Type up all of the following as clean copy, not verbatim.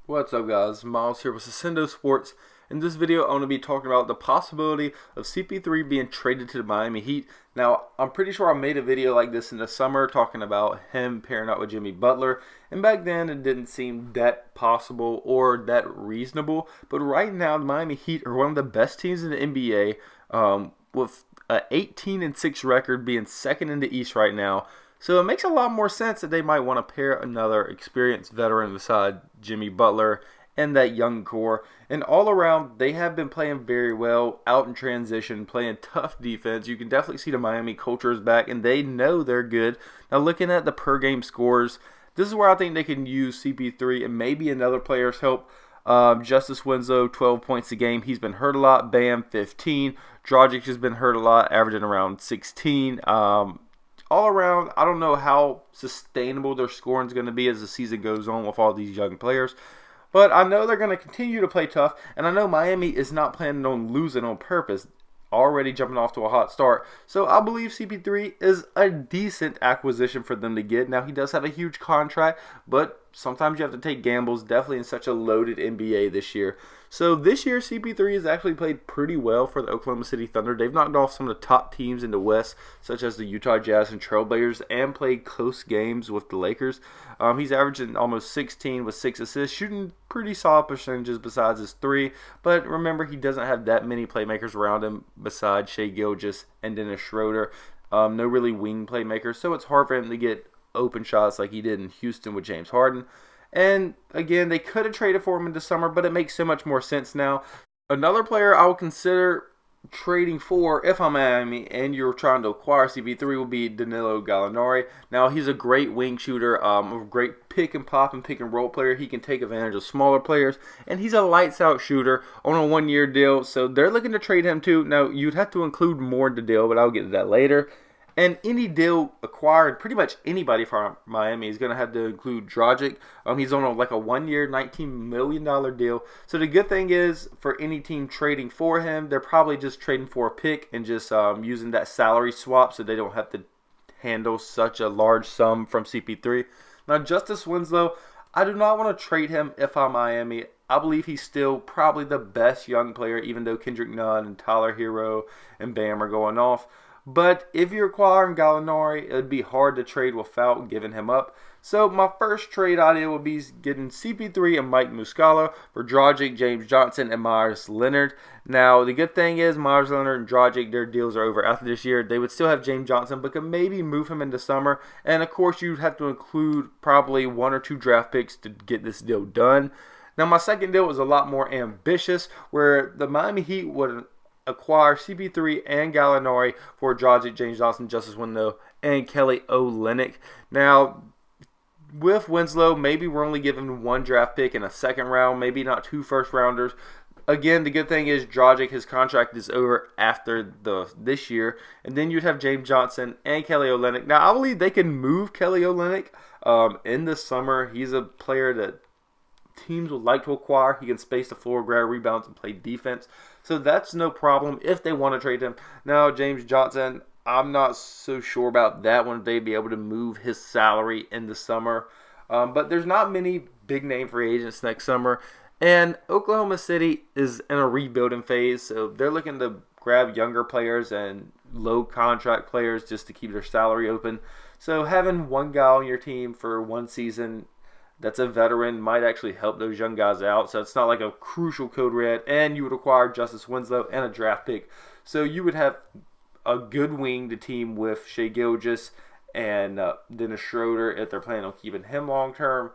What's up, guys? Miles here with Sendo Sports. In this video, I'm going to be talking about the possibility of CP3 being traded to the Miami Heat. Now, I'm pretty sure I made a video like this in the summer talking about him pairing up with Jimmy Butler, and back then it didn't seem that possible or that reasonable. But right now, the Miami Heat are one of the best teams in the NBA, with an 18-6 record, being second in the East right now. So it makes a lot more sense that they might want to pair another experienced veteran beside Jimmy Butler and that young core. And all around, they have been playing very well, out in transition, playing tough defense. You can definitely see the Miami culture is back, and they know they're good. Now, looking at the per-game scores, this is where I think they can use CP3 and maybe another player's help. Justice Winslow, 12 points a game. He's been hurt a lot. Bam, 15. Dragic has been hurt a lot, averaging around 16. All around, I don't know how sustainable their scoring is going to be as the season goes on with all these young players. But I know they're going to continue to play tough, and I know Miami is not planning on losing on purpose, already jumping off to a hot start. So I believe CP3 is a decent acquisition for them to get. Now, he does have a huge contract, but sometimes you have to take gambles, definitely in such a loaded NBA this year. So this year, CP3 has actually played pretty well for the Oklahoma City Thunder. They've knocked off some of the top teams in the West, such as the Utah Jazz and Trailblazers, and played close games with the Lakers. He's averaging almost 16 with 6 assists, shooting pretty solid percentages besides his 3. But remember, he doesn't have that many playmakers around him besides Shai Gilgeous and Dennis Schroeder. No really wing playmakers, so it's hard for him to get open shots like he did in Houston with James Harden. And again, they could have traded for him in the summer, but it makes so much more sense now. Another player I would consider trading for if I'm Miami and you're trying to acquire CP3 will be Danilo Gallinari. Now, he's a great wing shooter, a great pick and pop and pick and roll player. He can take advantage of smaller players, and he's a lights out shooter on a 1-year deal. So they're looking to trade him too. Now, you'd have to include more in the deal, but I'll get to that later. And any deal acquired, pretty much anybody from Miami is going to have to include Dragic. He's on a 1-year, $19 million deal. So the good thing is, for any team trading for him, they're probably just trading for a pick and just using that salary swap so they don't have to handle such a large sum from CP3. Now, Justice Winslow, I do not want to trade him if I'm Miami. I believe he's still probably the best young player, even though Kendrick Nunn and Tyler Hero and Bam are going off. But if you're acquiring Gallinari, it would be hard to trade without giving him up. So my first trade idea would be getting CP3 and Mike Muscala for Dragic, James Johnson, and Myers Leonard. Now, the good thing is Myers Leonard and Dragic, their deals are over after this year. They would still have James Johnson, but could maybe move him into summer. And, of course, you'd have to include probably 1 or 2 draft picks to get this deal done. Now, my second deal was a lot more ambitious, where the Miami Heat would acquire CP3 and Gallinari for Dragic, James Johnson, Justice Winslow, and Kelly Olynyk. Now, with Winslow, maybe we're only giving 1 draft pick in a second round, maybe not 2 first-rounders. Again, the good thing is Dragic, his contract is over after this year, and then you'd have James Johnson and Kelly Olynyk. Now, I believe they can move Kelly Olynyk in the summer. He's a player that teams would like to acquire. He can space the floor, grab rebounds, and play defense. So that's no problem if they want to trade him. Now, James Johnson, I'm not so sure about that one. They'd be able to move his salary in the summer. But there's not many big-name free agents next summer. And Oklahoma City is in a rebuilding phase. So they're looking to grab younger players and low-contract players just to keep their salary open. So having one guy on your team for 1 season that's a veteran might actually help those young guys out. So it's not like a crucial code red. And you would acquire Justice Winslow and a draft pick. So you would have a good wing to team with Shai Gilgeous and Dennis Schroeder if they're planning on keeping him long term.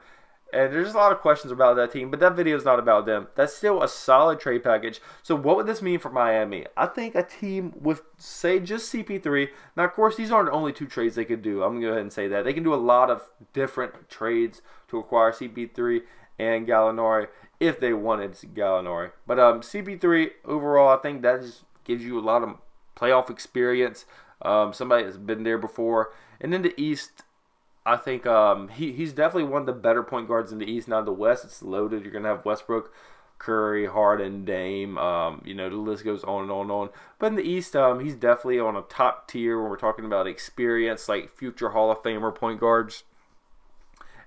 And there's a lot of questions about that team, but that video is not about them. That's still a solid trade package. So what would this mean for Miami? I think a team with, say, just CP3. Now, of course, these aren't the only 2 trades they could do. I'm going to go ahead and say that. They can do a lot of different trades to acquire CP3 and Gallinari if they wanted Gallinari. But CP3, overall, I think that just gives you a lot of playoff experience. Somebody that's been there before. And in the East, I think he's definitely one of the better point guards in the East. Now, the West, it's loaded. You're going to have Westbrook, Curry, Harden, Dame. The list goes on and on and on. But in the East, he's definitely on a top tier when we're talking about experience, like future Hall of Famer point guards.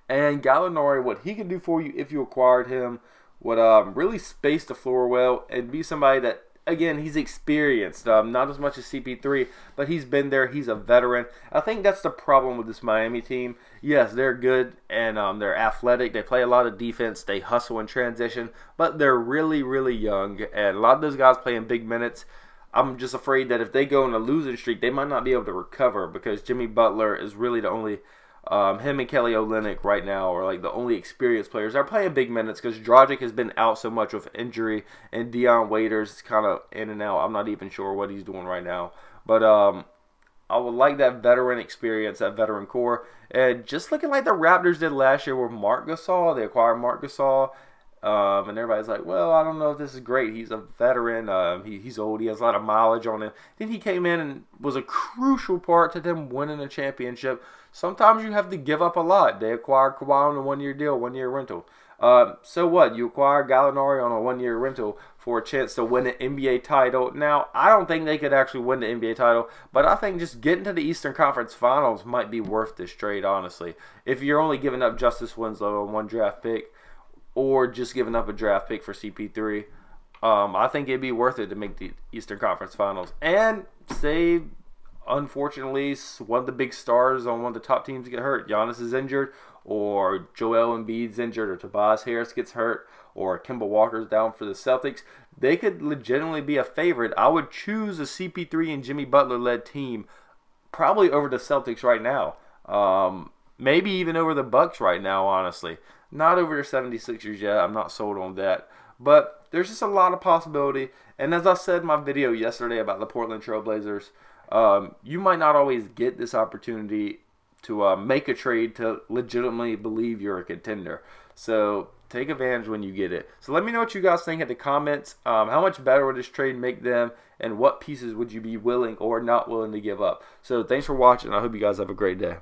And Gallinari, what he can do for you if you acquired him, would really space the floor well and be somebody that, again, he's experienced, not as much as CP3, but he's been there. He's a veteran. I think that's the problem with this Miami team. Yes, they're good and they're athletic. They play a lot of defense. They hustle in transition, but they're really, really young, and a lot of those guys play in big minutes. I'm just afraid that if they go on a losing streak, they might not be able to recover because Jimmy Butler is really the only him and Kelly Olynyk right now are like the only experienced players. They're playing big minutes because Dragic has been out so much with injury, and Dion Waiters is kind of in and out. I'm not even sure what he's doing right now. But I would like that veteran experience, that veteran core. And just looking like the Raptors did last year with Marc Gasol. They acquired Marc Gasol. And everybody's like, well, I don't know if this is great. He's a veteran. He's old. He has a lot of mileage on him. Then he came in and was a crucial part to them winning a championship. Sometimes you have to give up a lot. They acquired Kawhi on a one-year deal, one-year rental. So what? You acquire Gallinari on a one-year rental for a chance to win an NBA title. Now, I don't think they could actually win the NBA title, but I think just getting to the Eastern Conference Finals might be worth this trade, honestly. If you're only giving up Justice Winslow on one draft pick, or just giving up a draft pick for CP3, I think it'd be worth it to make the Eastern Conference Finals. And say, unfortunately, one of the big stars on one of the top teams get hurt. Giannis is injured, or Joel Embiid's injured, or Tobias Harris gets hurt, or Kemba Walker's down for the Celtics. They could legitimately be a favorite. I would choose a CP3 and Jimmy Butler-led team probably over the Celtics right now. Maybe even over the Bucks right now, honestly. Not over the 76ers yet. I'm not sold on that. But there's just a lot of possibility. And as I said in my video yesterday about the Portland Trail Blazers, you might not always get this opportunity to make a trade to legitimately believe you're a contender. So take advantage when you get it. So let me know what you guys think in the comments. How much better would this trade make them? And what pieces would you be willing or not willing to give up? So thanks for watching. I hope you guys have a great day.